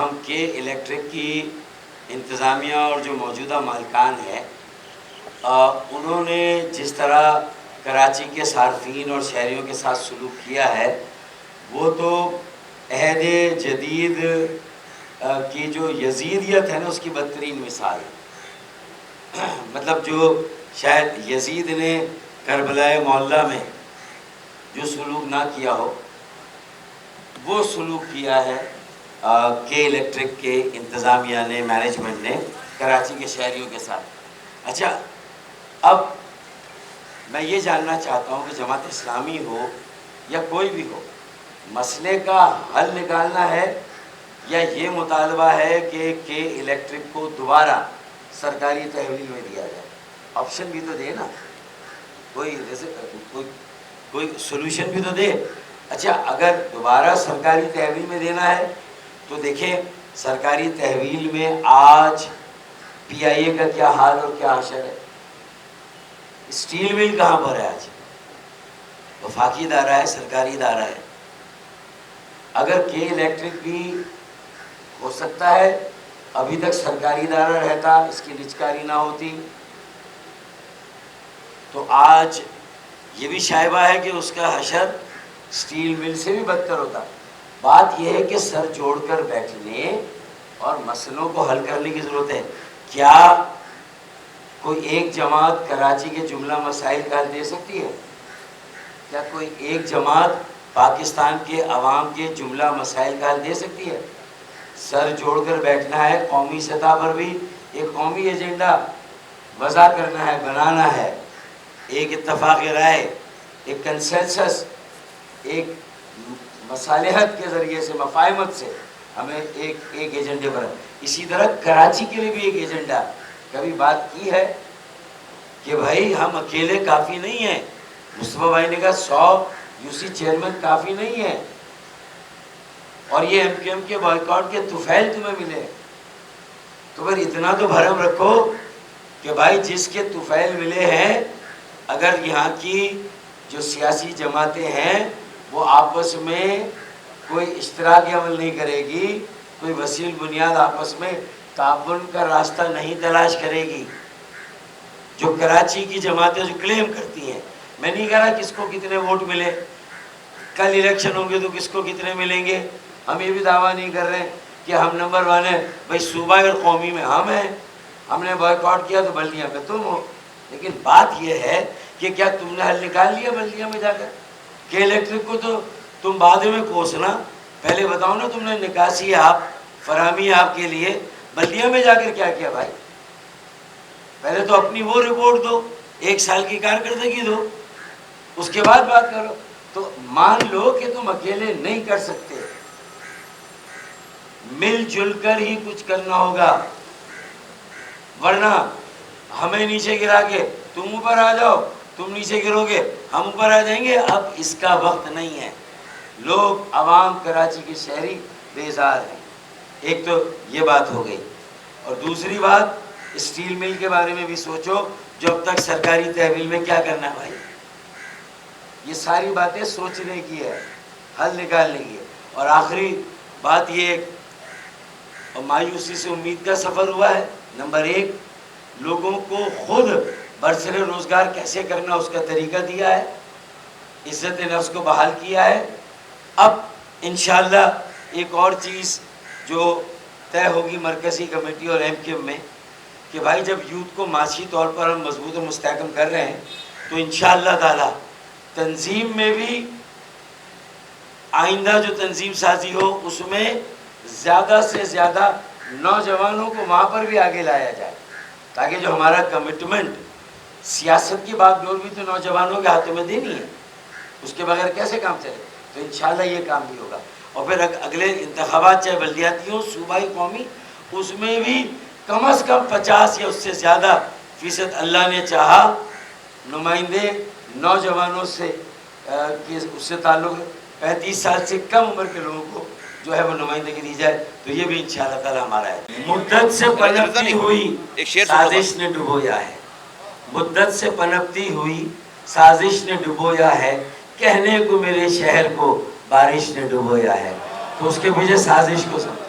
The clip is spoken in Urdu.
ہم کے الیکٹرک کی انتظامیہ اور جو موجودہ مالکان ہیں انہوں نے جس طرح کراچی کے صارفین اور شہریوں کے ساتھ سلوک کیا ہے وہ تو عہد جدید کی جو یزیدیت ہے نا اس کی بدترین مثال ہے۔ مطلب جو شاید یزید نے کربلائے معلیٰ میں جو سلوک نہ کیا ہو وہ سلوک کیا ہے کے الیکٹرک کے انتظامیہ نے، مینجمنٹ نے کراچی کے شہریوں کے ساتھ۔ اچھا، اب میں یہ جاننا چاہتا ہوں کہ جماعت اسلامی ہو یا کوئی بھی ہو، مسئلے کا حل نکالنا ہے یا یہ مطالبہ ہے کہ الیکٹرک کو دوبارہ سرکاری تحویل میں دیا جائے؟ آپشن بھی تو دے نا، کوئی سولوشن بھی تو دے۔ اچھا، اگر دوبارہ سرکاری تحویل میں دینا ہے تو دیکھیں سرکاری تحویل میں آج پی آئی اے کا کیا حال اور کیا حشر ہے۔ اسٹیل مل کہاں پر ہے آج؟ وفاقی ادارہ ہے، سرکاری ادارہ ہے۔ اگر کے الیکٹرک بھی ہو سکتا ہے ابھی تک سرکاری ادارہ رہتا، اس کی نجکاری نہ ہوتی، تو آج یہ بھی شائبہ ہے کہ اس کا حشر اسٹیل مل سے بھی بدتر ہوتا۔ بات یہ ہے کہ سر جوڑ کر بیٹھنے اور مسئلوں کو حل کرنے کی ضرورت ہے۔ کیا کوئی ایک جماعت کراچی کے جملہ مسائل کا حل دے سکتی ہے؟ کیا کوئی ایک جماعت پاکستان کے عوام کے جملہ مسائل کا حل دے سکتی ہے؟ سر جوڑ کر بیٹھنا ہے، قومی سطح پر بھی ایک قومی ایجنڈا وضع کرنا ہے، بنانا ہے، ایک اتفاق رائے، ایک کنسنسس، ایک مصالحت کے ذریعے سے، مفاہمت سے ہمیں ایک ایجنڈے پر۔ اسی طرح کراچی کے لیے بھی ایک ایجنڈا کبھی بات کی ہے کہ بھائی ہم اکیلے کافی نہیں ہیں۔ مصطفیٰ بھائی نے کہا 100 یو سی چیئرمین کافی نہیں ہیں اور یہ ایم کیو ایم کے بائیکاٹ کے طفیل تمہیں ملے، تو پھر اتنا تو بھرم رکھو کہ بھائی جس کے طفیل ملے ہیں، اگر یہاں کی جو سیاسی جماعتیں ہیں وہ آپس میں کوئی اشتراکی عمل نہیں کرے گی، کوئی وسیع بنیاد آپس میں تعاون کا راستہ نہیں تلاش کرے گی، جو کراچی کی جماعتیں جو کلیم کرتی ہیں، میں نہیں کہہ رہا کس کو کتنے ووٹ ملے، کل الیکشن ہوں گے تو کس کو کتنے ملیں گے، ہم یہ بھی دعویٰ نہیں کر رہے کہ ہم نمبر 1 ہیں، بھائی صوبائی اور قومی میں ہم ہیں، ہم نے بائیکاٹ کیا تو بلدیہ میں تم ہو۔ لیکن بات یہ ہے کہ کیا تم نے حل نکال لیا بلدیہ میں جا کر؟ کہ الیکٹرک کو تو تم بعد میں کوسنا، پہلے بتاؤ نا تم نے نکاسی آپ فراہمی آپ کے لیے بلدیہ میں جا کر کیا کیا بھائی؟ پہلے تو اپنی وہ رپورٹ دو، 1 سال کی کارکردگی دو، اس کے بعد بات کرو۔ تو مان لو کہ تم اکیلے نہیں کر سکتے، مل جل کر ہی کچھ کرنا ہوگا، ورنہ ہمیں نیچے گرا کے تم اوپر آ جاؤ، تم نیچے گرو گے ہم اوپر آ جائیں گے۔ اب اس کا وقت نہیں ہے، لوگ عوام کراچی کے شہری بیزار ہیں۔ ایک تو یہ بات ہو گئی، اور دوسری بات اسٹیل مل کے بارے میں بھی سوچو، جو اب تک سرکاری تحویل میں کیا کرنا ہے بھائی؟ یہ ساری باتیں سوچنے کی ہے، حل نکالنے کی ہے۔ اور آخری بات یہ، اور مایوسی سے امید کا سفر ہوا ہے، نمبر 1 لوگوں کو خود برسر روزگار کیسے کرنا اس کا طریقہ دیا ہے، عزت نفس کو بحال کیا ہے۔ اب انشاءاللہ ایک اور چیز جو طے ہوگی مرکزی کمیٹی اور ایم کیو ایم میں، کہ بھائی جب یوتھ کو معاشی طور پر ہم مضبوط و مستحکم کر رہے ہیں تو انشاءاللہ تعالی تنظیم میں بھی آئندہ جو تنظیم سازی ہو اس میں زیادہ سے زیادہ نوجوانوں کو وہاں پر بھی آگے لایا جائے، تاکہ جو ہمارا کمٹمنٹ سیاست کی بات ڈور بھی تو نوجوانوں کے ہاتھوں میں دینی ہے، اس کے بغیر کیسے کام چلے؟ تو انشاءاللہ یہ کام بھی ہوگا۔ اور پھر اگلے انتخابات چاہے بلدیاتی ہوں، صوبائی، قومی، اس میں بھی کم از کم 50 یا اس سے زیادہ فیصد اللہ نے چاہا نمائندے نوجوانوں سے اس سے تعلق 35 سال سے کم عمر کے لوگوں کو جو ہے وہ نمائندگی دی جائے، تو یہ بھی انشاءاللہ تعالی ہمارا ہے۔ مدت سے پنپتی ہوئی سازش نے ڈبویا ہے، مدت سے پنپتی ہوئی سازش نے ڈبویا ہے، کہنے کو میرے شہر کو بارش نے ڈبویا ہے۔ تو اس کے پیچھے سازش کو سمجھ